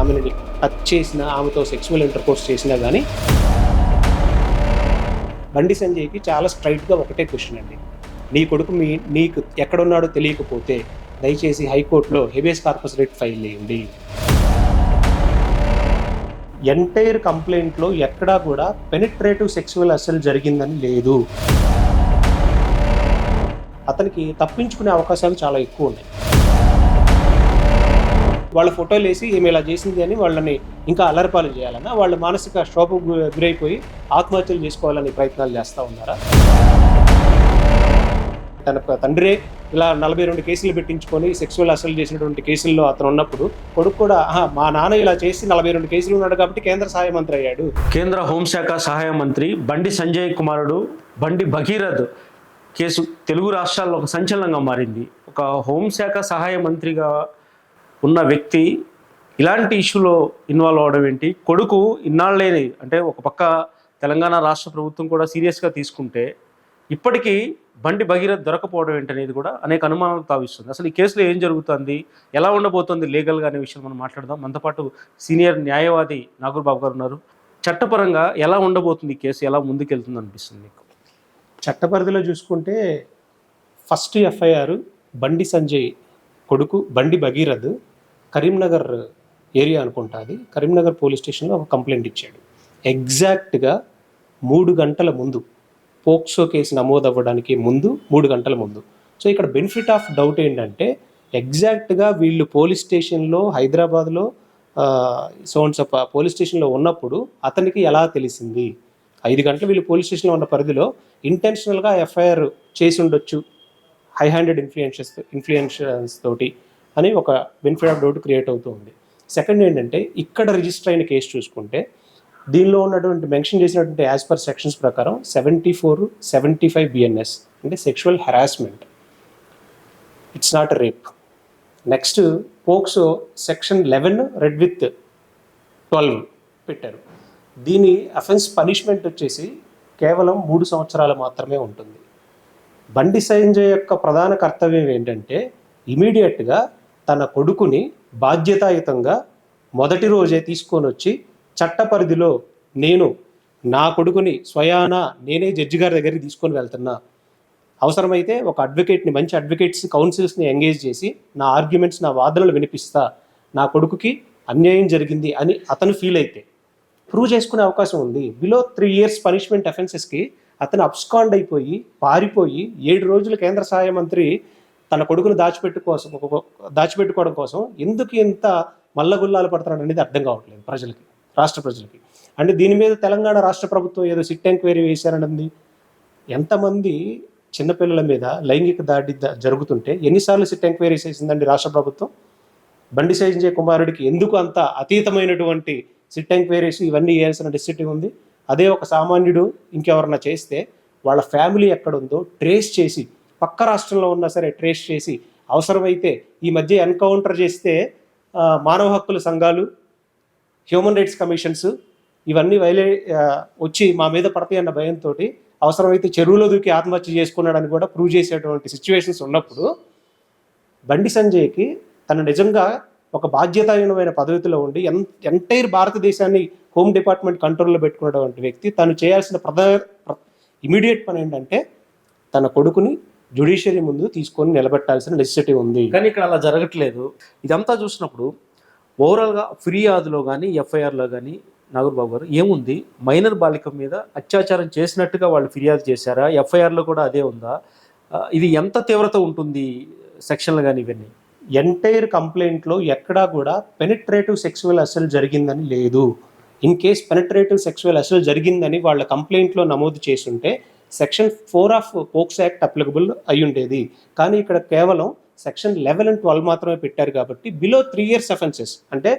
ఆమెని టచ్ చేసినా, ఆమెతో సెక్సువల్ ఇంటర్కోర్స్ చేసినా కానీ బండి సంజయ్కి చాలా స్ట్రైట్గా ఒకటే క్వశ్చన్ అండి. నీ కొడుకు నీకు ఎక్కడున్నాడో తెలియకపోతే దయచేసి హైకోర్టులో హెబియస్ కార్పస్ రిట్ ఫైల్ చేయండి. ఎంటైర్ కంప్లైంట్లో ఎక్కడా కూడా పెనిట్రేటివ్ సెక్సువల్ అసల్ట్ జరిగిందని లేదు. అతనికి తప్పించుకునే అవకాశాలు చాలా ఎక్కువ ఉన్నాయి. వాళ్ళ ఫోటోలు వేసి ఈమె ఇలా చేసింది అని వాళ్ళని ఇంకా అల్లరిపాలు చేయాలన్నా, వాళ్ళు మానసిక క్షోభకు గురైపోయి ఆత్మహత్యలు చేసుకోవాలని ప్రయత్నాలు చేస్తూ ఉన్నారా? తన తండ్రే ఇలా 42 కేసులు పెట్టించుకొని సెక్సువల్ అసల్ట్ చేసినటువంటి కేసుల్లో అతను ఉన్నప్పుడు కొడుకు కూడా మా నాన్న ఇలా చేసి 42 కేసులు ఉన్నాడు కాబట్టి కేంద్ర సహాయ మంత్రి అయ్యాడు. కేంద్ర హోంశాఖ సహాయ మంత్రి బండి సంజయ్ కుమారుడు బండి భగీరథ్ కేసు తెలుగు రాష్ట్రాల్లో ఒక సంచలనంగా మారింది. ఒక హోంశాఖ సహాయ మంత్రిగా ఉన్న వ్యక్తి ఇలాంటి ఇష్యూలో ఇన్వాల్వ్ అవడం ఏంటి? కొడుకు ఇన్నాళ్ళేని అంటే ఒక పక్క తెలంగాణ రాష్ట్ర ప్రభుత్వం కూడా సీరియస్గా తీసుకుంటే ఇప్పటికీ బండి భగీరథ్ దొరకపోవడం ఏంటనేది కూడా అనేక అనుమానాలు తావిస్తుంది. అసలు ఈ కేసులో ఏం జరుగుతుంది, ఎలా ఉండబోతుంది లీగల్గా అనే విషయం మనం మాట్లాడదాం. మనతో పాటు సీనియర్ న్యాయవాది నాగూర్ బాబు గారు ఉన్నారు. చట్టపరంగా ఎలా ఉండబోతుంది ఈ కేసు, ఎలా ముందుకెళ్తుంది అనిపిస్తుంది మీకు? చట్టపరిధిలో చూసుకుంటే ఫస్ట్ ఎఫ్ఐఆర్ బండి సంజయ్ కొడుకు బండి భగీరథ్ కరీంనగర్ ఏరియా అనుకుంటా, అది కరీంనగర్ పోలీస్ స్టేషన్లో ఒక కంప్లైంట్ ఇచ్చాడు. ఎగ్జాక్ట్గా 3 గంటల ముందు, పోక్సో కేసు నమోదు అవ్వడానికి ముందు 3 గంటల ముందు. సో ఇక్కడ బెనిఫిట్ ఆఫ్ డౌట్ ఏంటంటే ఎగ్జాక్ట్గా వీళ్ళు పోలీస్ స్టేషన్లో హైదరాబాద్లో సోన్సప్ప పోలీస్ స్టేషన్లో ఉన్నప్పుడు అతనికి ఎలా తెలిసింది? 5 గంటలు వీళ్ళు పోలీస్ స్టేషన్లో ఉన్న పరిధిలో ఇంటెన్షనల్గా ఎఫ్ఐఆర్ చేసి ఉండొచ్చు, హై హ్యాండెడ్ ఇన్ఫ్లుయెన్స్ తోటి అని ఒక బెనిఫిట్ ఆఫ్ డౌట్ క్రియేట్ అవుతూ ఉంది. సెకండ్ ఏంటంటే ఇక్కడ రిజిస్టర్ అయిన కేసు చూసుకుంటే దీనిలో ఉన్నటువంటి మెన్షన్ చేసినటువంటి యాజ్ పర్ సెక్షన్స్ ప్రకారం 74, 75 బిఎన్ఎస్ అంటే sexual harassment, it's not rape. Next POCSO section 11 red with 12 పెట్టారు. దీని అఫెన్స్ పనిష్మెంట్ వచ్చేసి కేవలం 3 సంవత్సరాలు మాత్రమే ఉంటుంది. బండి సంజయ్ యొక్క ప్రధాన కర్తవ్యం ఏంటంటే ఇమీడియట్గా తన కొడుకుని బాధ్యతాయుతంగా మొదటి రోజే తీసుకొని వచ్చి చట్ట పరిధిలో నేను నా కొడుకుని స్వయాన నేనే జడ్జి గారి దగ్గరికి తీసుకొని వెళ్తున్నా, అవసరమైతే ఒక అడ్వకేట్ని, మంచి అడ్వకేట్స్ కౌన్సిల్స్ని ఎంగేజ్ చేసి నా ఆర్గ్యుమెంట్స్, నా వాదనలు వినిపిస్తా, నా కొడుకుకి అన్యాయం జరిగింది అని అతను ఫీల్ అయితే ప్రూవ్ చేసుకునే అవకాశం ఉంది. బిలో 3 years పనిష్మెంట్ అఫెన్సెస్కి అతను అబ్స్కాండ్ అయిపోయి పారిపోయి 7 రోజులు కేంద్ర సహాయ మంత్రి తన కొడుకును దాచిపెట్టుకోవడం కోసం ఎందుకు ఇంత మల్లగుల్లాలు పడతాడు అనేది అర్థం కావట్లేదు ప్రజలకి, రాష్ట్ర ప్రజలకి. అంటే దీని మీద తెలంగాణ రాష్ట్ర ప్రభుత్వం ఏదో సిట్ ఎంక్వైరీ వేశారన్నది, ఎంతమంది చిన్నపిల్లల మీద లైంగిక దాడి జరుగుతుంటే ఎన్నిసార్లు సిట్ ఎంక్వైరీ చేసిందండి రాష్ట్ర ప్రభుత్వం? బండి సంజయ్ కుమారుడికి ఎందుకు అంత అతీతమైనటువంటి సిట్ ఎంక్వైరీస్ ఇవన్నీ చేయాల్సిన నెసెసిటీ ఉంది? అదే ఒక సామాన్యుడు ఇంకెవరన్నా చేస్తే వాళ్ళ ఫ్యామిలీ ఎక్కడుందో ట్రేస్ చేసి, పక్క రాష్ట్రంలో ఉన్నా సరే ట్రేస్ చేసి, అవసరమైతే ఈ మధ్య ఎన్కౌంటర్ చేస్తే మానవ హక్కుల సంఘాలు, హ్యూమన్ రైట్స్ కమిషన్స్ ఇవన్నీ వచ్చి మా మీద పడతాయి అన్న భయంతో అవసరమైతే చెరువులో దూకి ఆత్మహత్య చేసుకున్నాడని కూడా ప్రూవ్ చేసేటువంటి సిచ్యువేషన్స్ ఉన్నప్పుడు బండి సంజయ్కి తను నిజంగా ఒక బాధ్యతాయుతమైన పదవిలో ఉండి ఎంటైర్ భారతదేశాన్ని హోమ్ డిపార్ట్మెంట్ కంట్రోల్లో పెట్టుకున్నటువంటి వ్యక్తి తను చేయాల్సిన ఇమీడియట్ పని ఏంటంటే తన కొడుకుని జ్యుడిషియరీ ముందు తీసుకొని నిలబెట్టాల్సిన నెసెసిటీ ఉంది. కానీ ఇక్కడ అలా జరగట్లేదు. ఇదంతా చూసినప్పుడు ఓవరాల్గా ఫిర్యాదులో కానీ ఎఫ్ఐఆర్లో కానీ నాగూర్ బాబు గారు ఏముంది? మైనర్ బాలిక మీద అత్యాచారం చేసినట్టుగా వాళ్ళు ఫిర్యాదు చేశారా? ఎఫ్ఐఆర్లో కూడా అదే ఉందా? ఇది ఎంత తీవ్రత ఉంటుంది సెక్షన్లు కానీ ఇవన్నీ? ఎంటైర్ కంప్లైంట్లో ఎక్కడా కూడా పెనిట్రేటివ్ సెక్సువల్ అసల్ట్ జరిగిందని లేదు. In case penetrative sexual assault జరిగిందని వాళ్ళ కంప్లైంట్లో నమోదు చేసుంటే section 4 of POCSO act applicable అయి ఉండేది. కానీ ఇక్కడ కేవలం సెక్షన్ 11 and 12 మాత్రమే పెట్టారు కాబట్టి బిలో 3 years అఫెన్సెస్ అంటే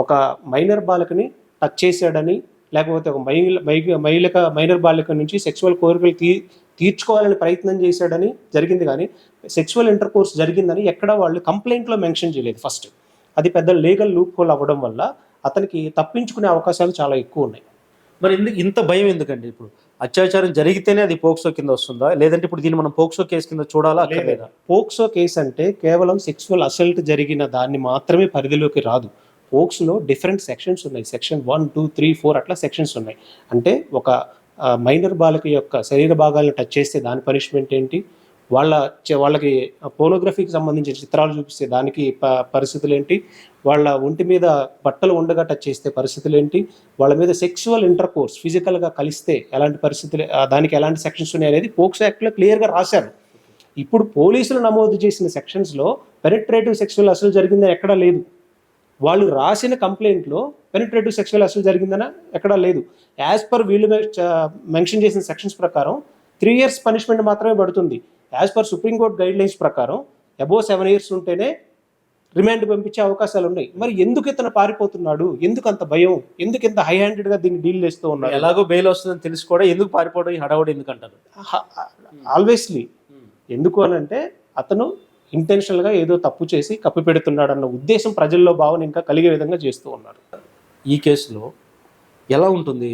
ఒక మైనర్ బాలికని టచ్ చేశాడని, లేకపోతే ఒక మైనర్ బాలిక నుంచి సెక్సువల్ కోరికలు తీర్చుకోవాలని ప్రయత్నం చేశాడని జరిగింది. కానీ సెక్సువల్ ఇంటర్కోర్స్ జరిగిందని ఎక్కడ వాళ్ళు కంప్లైంట్లో మెన్షన్ చేయలేదు ఫస్ట్. అది పెద్ద లీగల్ లూప్ హోల్ అవ్వడం వల్ల అతనికి తప్పించుకునే అవకాశాలు చాలా ఎక్కువ ఉన్నాయి. మరి ఇంత భయం ఎందుకండి? ఇప్పుడు అత్యాచారం జరిగితేనే అది పోక్సో కింద వస్తుందా, లేదంటే ఇప్పుడు దీన్ని మనం పోక్సో కేసు కింద చూడాలా? పోక్సో కేసు అంటే కేవలం సెక్సువల్ అసల్ట్ జరిగిన దాన్ని మాత్రమే పరిధిలోకి రాదు. పోక్స్లో డిఫరెంట్ సెక్షన్స్ ఉన్నాయి. సెక్షన్ 1, 2, 3, 4 అట్లా సెక్షన్స్ ఉన్నాయి. అంటే ఒక మైనర్ బాలిక యొక్క శరీర భాగాలను టచ్ చేస్తే దాని పనిష్మెంట్ ఏంటి, వాళ్ళకి పోనోగ్రఫీకి సంబంధించిన చిత్రాలు చూపిస్తే దానికి పరిస్థితులు ఏంటి, వాళ్ళ ఒంటి మీద బట్టలు ఉండగా టచ్ చేస్తే పరిస్థితులు ఏంటి, వాళ్ళ మీద సెక్సువల్ ఇంటర్కోర్స్ ఫిజికల్గా కలిస్తే ఎలాంటి పరిస్థితులు, దానికి ఎలాంటి సెక్షన్స్ ఉన్నాయి అనేది పోక్సో యాక్ట్లో క్లియర్గా రాశారు. ఇప్పుడు పోలీసులు నమోదు చేసిన సెక్షన్స్లో పెనిట్రేటివ్ సెక్సువల్ అసలు జరిగిందని ఎక్కడా లేదు. వాళ్ళు రాసిన కంప్లైంట్లో పెనిట్రేటివ్ సెక్సువల్ అసలు జరిగిందని ఎక్కడా లేదు. యాజ్ పర్ వీళ్ళు మెన్షన్ చేసిన సెక్షన్స్ ప్రకారం 3 years పనిష్మెంట్ మాత్రమే పడుతుంది. As per supreme court guide lines ప్రకారం అబోవ్ 7 years ఉంటేనే రిమాండ్ పంపించే అవకాశాలు ఉన్నాయి. మరి ఎందుకు ఇతను పారిపోతున్నాడు, ఎందుకు అంత భయం, ఎందుకు ఇంత హై హ్యాండెడ్గా దీన్ని డీల్ చేస్తూ ఉన్నారు? ఎలాగో బెయిల్ వస్తుందని తెలిసి కూడా ఎందుకు పారిపోవడం, ఈ హడావుడి ఎందుకు అంటారు? ఆల్వేస్లీ ఎందుకు అని అంటే అతను ఇంటెన్షనల్గా ఏదో తప్పు చేసి కప్పి పెడుతున్నాడు అన్న ఉద్దేశం ప్రజల్లో భావన ఇంకా కలిగే విధంగా చేస్తూ ఉన్నారు. ఈ కేసులో ఎలా ఉంటుంది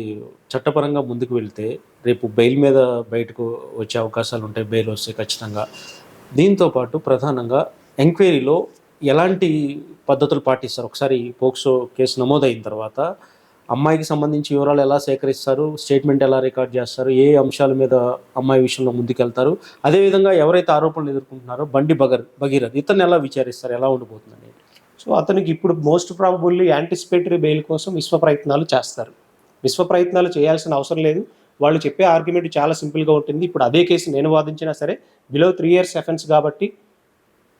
చట్టపరంగా ముందుకు వెళ్తే? రేపు బెయిల్ మీద బయటకు వచ్చే అవకాశాలు ఉంటాయి, బెయిల్ వస్తే ఖచ్చితంగా. దీంతోపాటు ప్రధానంగా ఎంక్వైరీలో ఎలాంటి పద్ధతులు పాటిస్తారు? ఒకసారి పోక్సో కేసు నమోదైన తర్వాత అమ్మాయికి సంబంధించి వివరాలు ఎలా సేకరిస్తారు, స్టేట్మెంట్ ఎలా రికార్డ్ చేస్తారు, ఏ అంశాల మీద అమ్మాయి విషయంలో ముందుకెళ్తారు, అదేవిధంగా ఎవరైతే ఆరోపణలు ఎదుర్కొంటున్నారో బండి భగీరథ్ ఇతన్ని ఎలా విచారిస్తారు, ఎలా ఉండిపోతుందండి? సో అతనికి ఇప్పుడు మోస్ట్ ప్రాబబుల్లీ యాంటిసిపేటరీ బెయిల్ కోసం విశ్వ ప్రయత్నాలు చేస్తారు. విశ్వ ప్రయత్నాలు చేయాల్సిన అవసరం లేదు. వాళ్ళు చెప్పే ఆర్గ్యుమెంట్ చాలా సింపుల్గా ఉంటుంది. ఇప్పుడు అదే కేసు నేను వాదించినా సరే బిలో 3 years అఫెన్స్ కాబట్టి,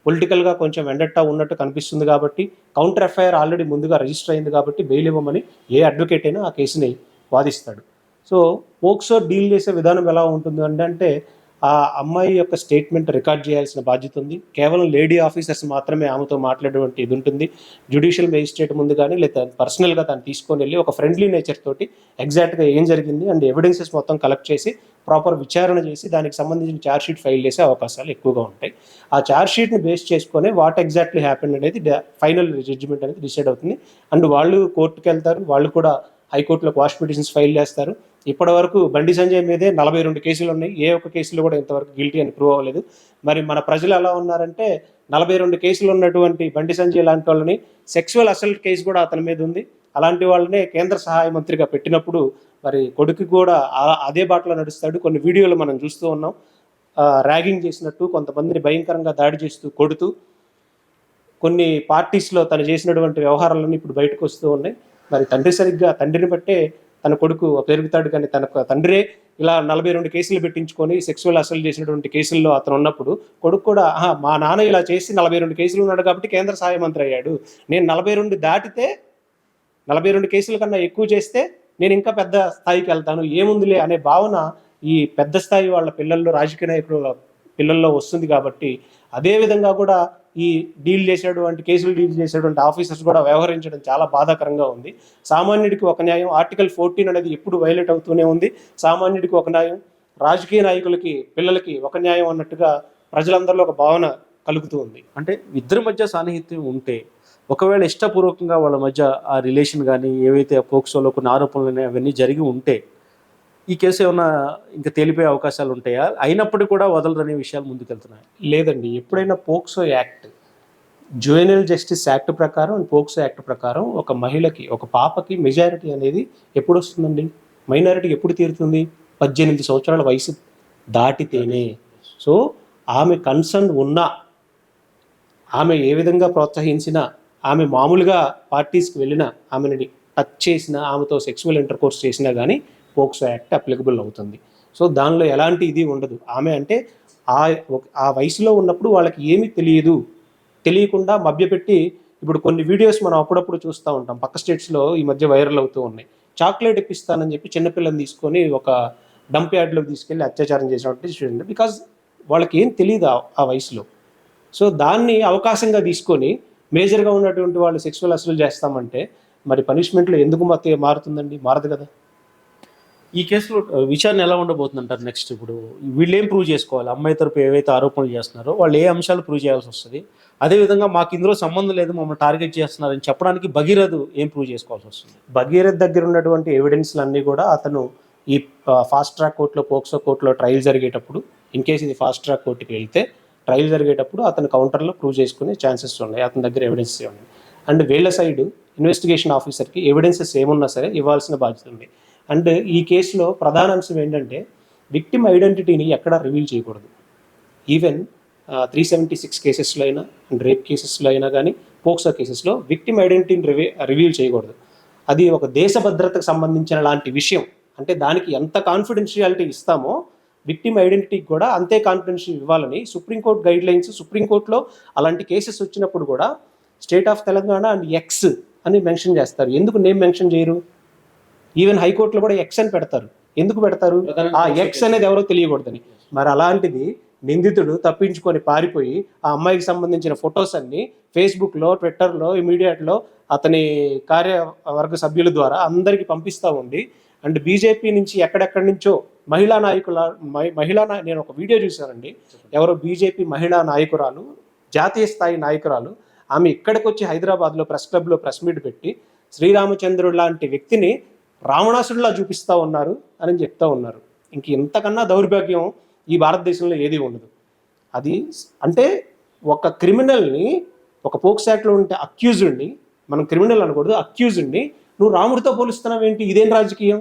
పొలిటికల్గా కొంచెం వెండట్టా ఉన్నట్టు కనిపిస్తుంది కాబట్టి, కౌంటర్ ఎఫ్ఐఆర్ ఆల్రెడీ ముందుగా రిజిస్టర్ అయింది కాబట్టి బెయిల్ ఇవ్వమని ఏ అడ్వకేట్ అయినా ఆ కేసుని వాదిస్తాడు. సో పోక్సో డీల్ చేసే విధానం ఎలా ఉంటుంది అంటే ఆ అమ్మాయి యొక్క స్టేట్మెంట్ రికార్డ్ చేయాల్సిన బాధ్యత ఉంది. కేవలం లేడీ ఆఫీసర్స్ మాత్రమే ఆమెతో మాట్లాడేటువంటి ఇది ఉంటుంది. జ్యుడిషియల్ మేజిస్ట్రేట్ ముందు కానీ లేదా పర్సనల్గా తను తీసుకొని వెళ్ళి ఒక ఫ్రెండ్లీ నేచర్ తోటి ఎగ్జాక్ట్గా ఏం జరిగింది అండ్ ఎవిడెన్సెస్ మొత్తం కలెక్ట్ చేసి ప్రాపర్ విచారణ చేసి దానికి సంబంధించిన ఛార్జ్షీట్ ఫైల్ చేసే అవకాశాలు ఎక్కువగా ఉంటాయి. ఆ ఛార్జ్షీట్ని బేస్ చేసుకొని వాట్ ఎగ్జాక్ట్లీ హ్యాపెండ్ అనేది ఫైనల్ జడ్జిమెంట్ అనేది డిసైడ్ అవుతుంది. అండ్ వాళ్ళు కోర్టుకు వెళ్తారు, వాళ్ళు కూడా హైకోర్టులో క్వాష్ పిటిషన్స్ ఫైల్ చేస్తారు. ఇప్పటి వరకు బండి సంజయ్ మీదే 42 కేసులు ఉన్నాయి. ఏ ఒక్క కేసులో కూడా ఇంతవరకు గిల్టీ అని ప్రూవ్ అవ్వలేదు. మరి మన ప్రజలు ఎలా ఉన్నారంటే 42 కేసులు ఉన్నటువంటి బండి సంజయ్ లాంటి వాళ్ళని సెక్సువల్ అసల్ట్ కేసు కూడా అతని మీద ఉంది. అలాంటి వాళ్ళనే కేంద్ర సహాయ మంత్రిగా పెట్టినప్పుడు మరి కొడుకు కూడా అదే బాటలో నడుస్తాడు. కొన్ని వీడియోలు మనం చూస్తూ ఉన్నాం. ర్యాగింగ్ చేసినట్టు కొంతమందిని భయంకరంగా దాడి చేస్తూ కొడుతూ కొన్ని పార్టీస్లో తను చేసినటువంటి వ్యవహారాలన్నీ ఇప్పుడు బయటకు వస్తూ ఉన్నాయి. మరి తండ్రిని బట్టే తన కొడుకు పెరుగుతాడు. కానీ తన తండ్రే ఇలా 42 కేసులు పెట్టించుకొని సెక్సువల్ అసలు చేసినటువంటి కేసుల్లో అతను ఉన్నప్పుడు కొడుకు కూడా మా నాన్న ఇలా చేసి 42 కేసులు ఉన్నాడు కాబట్టి కేంద్ర సహాయ మంత్రి అయ్యాడు, నేను 42 దాటితే 42 కేసుల కన్నా ఎక్కువ చేస్తే నేను ఇంకా పెద్ద స్థాయికి వెళ్తాను, ఏముందిలే అనే భావన ఈ పెద్ద స్థాయి వాళ్ళ పిల్లల్లో, రాజకీయ నాయకుల పిల్లల్లో వస్తుంది. కాబట్టి అదేవిధంగా కూడా ఈ కేసులు డీల్ చేసేటువంటి ఆఫీసర్స్ కూడా వ్యవహరించడం చాలా బాధాకరంగా ఉంది. సామాన్యుడికి ఒక న్యాయం, ఆర్టికల్ 14 అనేది ఎప్పుడు వైలేట్ అవుతూనే ఉంది. సామాన్యుడికి ఒక న్యాయం, రాజకీయ నాయకులకి పిల్లలకి ఒక న్యాయం అన్నట్టుగా ప్రజలందరిలో ఒక భావన కలుగుతూ ఉంది. అంటే ఇద్దరి మధ్య సాన్నిహిత్యం ఉంటే, ఒకవేళ ఇష్టపూర్వకంగా వాళ్ళ మధ్య ఆ రిలేషన్ కానీ ఏవైతే పోక్సోలో కొన్ని ఆరోపణలు ఉన్నాయి అవన్నీ జరిగి ఉంటే ఈ కేసు ఏమన్నా ఇంకా తేలిపోయే అవకాశాలు ఉంటాయా? అయినప్పటికీ కూడా వదలరనే విషయాలు ముందుకెళ్తున్నాయి? లేదండి. ఎప్పుడైనా POCSO act, juvenile justice act ప్రకారం, పోక్సో యాక్ట్ ప్రకారం ఒక మహిళకి, ఒక పాపకి మెజారిటీ అనేది ఎప్పుడు వస్తుందండి? మైనారిటీ ఎప్పుడు తీరుతుంది? 18 సంవత్సరాల వయసు దాటితేనే. సో ఆమె కన్సర్న్ ఉన్నా, ఆమె ఏ విధంగా ప్రోత్సహించినా, ఆమె మామూలుగా పార్టీస్కి వెళ్ళినా, ఆమెని టచ్ చేసినా, ఆమెతో సెక్సువల్ ఇంటర్కోర్స్ చేసినా కానీ పోక్సో యాక్ట్ అప్లికబుల్ అవుతుంది. సో దానిలో ఎలాంటి ఇది ఉండదు. ఆమె అంటే ఆ వయసులో ఉన్నప్పుడు వాళ్ళకి ఏమీ తెలియకుండా మభ్యపెట్టి, ఇప్పుడు కొన్ని వీడియోస్ మనం అప్పుడప్పుడు చూస్తూ ఉంటాం, పక్క స్టేట్స్లో ఈ మధ్య వైరల్ అవుతూ ఉన్నాయి. చాక్లెట్ ఇప్పిస్తానని చెప్పి చిన్నపిల్లని తీసుకొని ఒక డంప్ యార్డ్లోకి తీసుకెళ్ళి అత్యాచారం చేసినటువంటి స్టూడెంట్, బికాజ్ వాళ్ళకి ఏం తెలియదు ఆ వయసులో. సో దాన్ని అవకాశంగా తీసుకొని మేజర్గా ఉన్నటువంటి వాళ్ళు సెక్సువల్ అసలు చేస్తామంటే మరి పనిష్మెంట్లో ఎందుకు మారుతుందండి? మారదు కదా. ఈ కేసులో విచారణ ఎలా ఉండబోతుంది అంటారు? నెక్స్ట్ ఇప్పుడు వీళ్ళు ఏం ప్రూవ్ చేసుకోవాలి? అమ్మాయి తరపు ఏవైతే ఆరోపణలు చేస్తున్నారో వాళ్ళు ఏ అంశాలు ప్రూవ్ చేయాల్సి వస్తుంది? అదేవిధంగా మాకు ఇందులో సంబంధం లేదు, మమ్మల్ని టార్గెట్ చేస్తున్నారని చెప్పడానికి భగీరథ్ ఏం ప్రూవ్ చేసుకోవాల్సి వస్తుంది? భగీరథ్ దగ్గర ఉన్నటువంటి ఎవిడెన్స్లు అన్నీ కూడా అతను ఈ ఫాస్ట్ ట్రాక్ కోర్టులో, పోక్సో కోర్టులో ట్రయల్ జరిగేటప్పుడు, ఇన్ కేసు ఇది ఫాస్ట్ ట్రాక్ కోర్టుకి వెళ్తే ట్రయల్ జరిగేటప్పుడు అతను కౌంటర్లో ప్రూవ్ చేసుకునే ఛాన్సెస్ ఉన్నాయి. అతని దగ్గర ఎవిడెన్స్ ఉన్నాయి. అండ్ వీళ్ళ సైడ్ ఇన్వెస్టిగేషన్ ఆఫీసర్కి ఎవిడెన్సెస్ ఏమున్నా సరే ఇవ్వాల్సిన బాధ్యత ఉంది. అండ్ ఈ కేసులో ప్రధాన అంశం ఏంటంటే విక్టిమ్ ఐడెంటిటీని ఎక్కడా రివీల్ చేయకూడదు. ఈవెన్ 376 కేసెస్లో అయినా అండ్ రేప్ కేసెస్లో అయినా కానీ పోక్సో కేసెస్లో విక్టిమ్ ఐడెంటిటీని రివీల్ చేయకూడదు. అది ఒక దేశ భద్రతకు సంబంధించిన లాంటి విషయం. అంటే దానికి ఎంత కాన్ఫిడెన్షియాలిటీ ఇస్తామో విక్టిమ్ ఐడెంటిటీకి కూడా అంతే కాన్ఫిడెన్షియల్ ఇవ్వాలని సుప్రీంకోర్టు గైడ్ లైన్స్, సుప్రీంకోర్టులో అలాంటి కేసెస్ వచ్చినప్పుడు కూడా state of Telangana and X అని మెన్షన్ చేస్తారు. ఎందుకు నేమ్ మెన్షన్ చేయరు? ఈవెన్ హైకోర్టులో కూడా ఎక్స్ అని పెడతారు. ఎందుకు పెడతారు? ఆ ఎక్స్ అనేది ఎవరో తెలియకూడదని. మరి అలాంటిది నిందితుడు తప్పించుకొని పారిపోయి ఆ అమ్మాయికి సంబంధించిన ఫొటోస్ అన్ని ఫేస్బుక్లో, ట్విట్టర్లో, ఇమీడియట్లో అతని కార్యవర్గ సభ్యుల ద్వారా అందరికీ పంపిస్తూ ఉండి అండ్ బీజేపీ నుంచి ఎక్కడెక్కడి నుంచో నేను ఒక వీడియో చూశానండి. ఎవరో బీజేపీ మహిళా నాయకురాలు, జాతీయ స్థాయి నాయకురాలు, ఆమె ఇక్కడికి వచ్చి హైదరాబాద్లో ప్రెస్ క్లబ్లో ప్రెస్ మీట్ పెట్టి శ్రీరామచంద్రుడు లాంటి వ్యక్తిని రావణాసుడిలా చూపిస్తూ ఉన్నారు అని చెప్తా ఉన్నారు. ఇంక ఇంతకన్నా దౌర్భాగ్యం ఈ భారతదేశంలో ఏది ఉండదు. అది అంటే ఒక క్రిమినల్ని, ఒక పోక్స్ యాక్ట్లో ఉంటే అక్యూజ్డ్ని, మనం క్రిమినల్ అనకూడదు, అక్యూజ్డ్ని నువ్వు రాముడితో పోలుస్తున్నావు ఏంటి? ఇదేం రాజకీయం?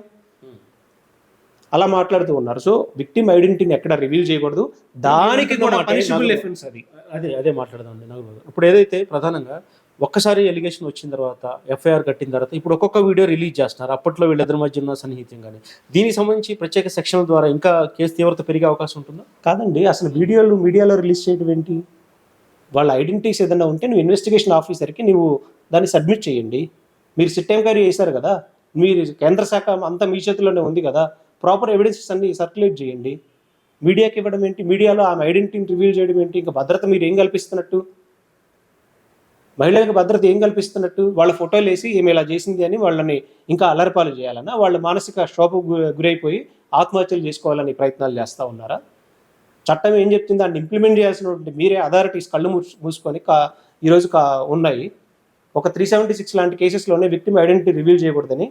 అలా మాట్లాడుతూ ఉన్నారు. సో విక్టిమ్ ఐడెంటిటీని ఎక్కడ రివీల్ చేయకూడదు. దానికి కూడా పనిషబుల్ ఎఫెన్స్ అది. అదే మాట్లాడదాం. ఇప్పుడు ఏదైతే ప్రధానంగా ఒక్కసారి ఎలిగేషన్ వచ్చిన తర్వాత ఎఫ్ఐఆర్ కట్టిన తర్వాత ఇప్పుడు ఒక్కొక్క వీడియో రిలీజ్ చేస్తున్నారు. అప్పట్లో వీళ్ళిద్దరి మధ్య ఉన్న సన్నిహితం కానీ దీనికి సంబంధించి ప్రత్యేక సెక్షన్ల ద్వారా ఇంకా కేసు తీవ్రత పెరిగే అవకాశం ఉంటుందా? కాదండి, అసలు మీడియాలో రిలీజ్ చేయడం ఏంటి? వాళ్ళ ఐడెంటిటీస్ ఏదైనా ఉంటే నువ్వు ఇన్వెస్టిగేషన్ ఆఫీసర్కి నువ్వు దాన్ని సబ్మిట్ చేయండి. మీరు సిట్ ఎంక్వైరీ చేశారు కదా, మీరు కేంద్ర శాఖ అంతా మీ చేతిలోనే ఉంది కదా, ప్రాపర్ ఎవిడెన్సెస్ అన్ని సర్క్యులేట్ చేయండి. మీడియాకి ఇవ్వడం ఏంటి? మీడియాలో ఆమె ఐడెంటిటీని రివీల్ చేయడం ఏంటి? ఇంకా భద్రత మీరు ఏం కల్పిస్తున్నట్టు? మహిళలకు భద్రత ఏం కల్పిస్తున్నట్టు? వాళ్ళ ఫోటోలు వేసి ఏమి ఇలా చేసింది అని వాళ్ళని ఇంకా అల్లరిపాలు చేయాలన్నా, వాళ్ళు మానసిక క్షోభకు గురైపోయి ఆత్మహత్యలు చేసుకోవాలని ప్రయత్నాలు చేస్తూ ఉన్నారా? చట్టం ఏం చెప్తుంది? దాన్ని ఇంప్లిమెంట్ చేయాల్సినటువంటి మీరే అథారిటీస్ కళ్ళు మూసుకొని ఈరోజు ఉన్నాయి. ఒక 376 లాంటి కేసెస్లోనే విక్టిమ్ ఐడెంటిటీ రివీల్ చేయకూడదని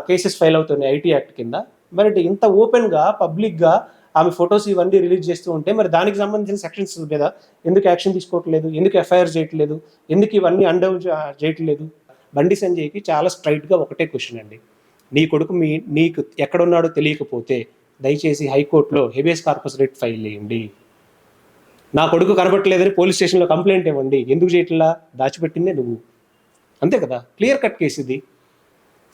కేసెస్ ఫైల్ అవుతున్నాయి ఐటీ యాక్ట్ కింద. మరి ఇంత ఓపెన్గా పబ్లిక్గా ఆమె ఫొటోస్ ఇవన్నీ రిలీజ్ చేస్తూ ఉంటే మరి దానికి సంబంధించిన సెక్షన్స్ మీద ఎందుకు యాక్షన్ తీసుకోవట్లేదు? ఎందుకు ఎఫ్ఐఆర్ చేయట్లేదు? ఎందుకు ఇవన్నీ అండర్ చేయట్లేదు? బండి సంజయ్కి చాలా స్ట్రైట్గా ఒకటే క్వశ్చన్ అండి. నీ కొడుకు నీకు ఎక్కడున్నాడో తెలియకపోతే దయచేసి హైకోర్టులో హెబియస్ కార్పస్ రిట్ ఫైల్ చేయండి. నా కొడుకు కనబట్టలేదని పోలీస్ స్టేషన్లో కంప్లైంట్ ఇవ్వండి. ఎందుకు చేయట్లా? దాచిపెట్టిందే నువ్వు. అంతే కదా, క్లియర్ కట్ కేసు ఇది.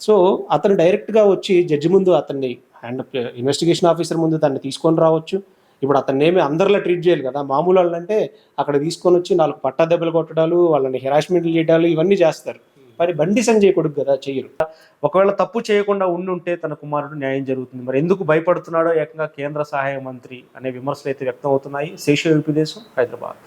సో అతను డైరెక్ట్గా వచ్చి జడ్జి ముందు అతన్ని అండ్ ఇన్వెస్టిగేషన్ ఆఫీసర్ ముందు దాన్ని తీసుకొని రావచ్చు. ఇప్పుడు అతన్ని ఏమి అందరిలా ట్రీట్ చేయాలి కదా. మామూలు వాళ్ళంటే అక్కడ తీసుకొని వచ్చి 4 పట్టా దెబ్బలు కొట్టడాలు, వాళ్ళని హెరాస్మెంట్లు చేయడాలు ఇవన్నీ చేస్తారు. మరి బండి సంజయ్ కొడుకు కదా, చెయ్యరు. ఒకవేళ తప్పు చేయకుండా ఉండుంటే తన కుమారుడు న్యాయం జరుగుతుంది. మరి ఎందుకు భయపడుతున్నాడో ఏకంగా కేంద్ర సహాయ మంత్రి అనే విమర్శలు అయితే వ్యక్తం అవుతున్నాయి. శేషు యూపీ దేశం, హైదరాబాద్.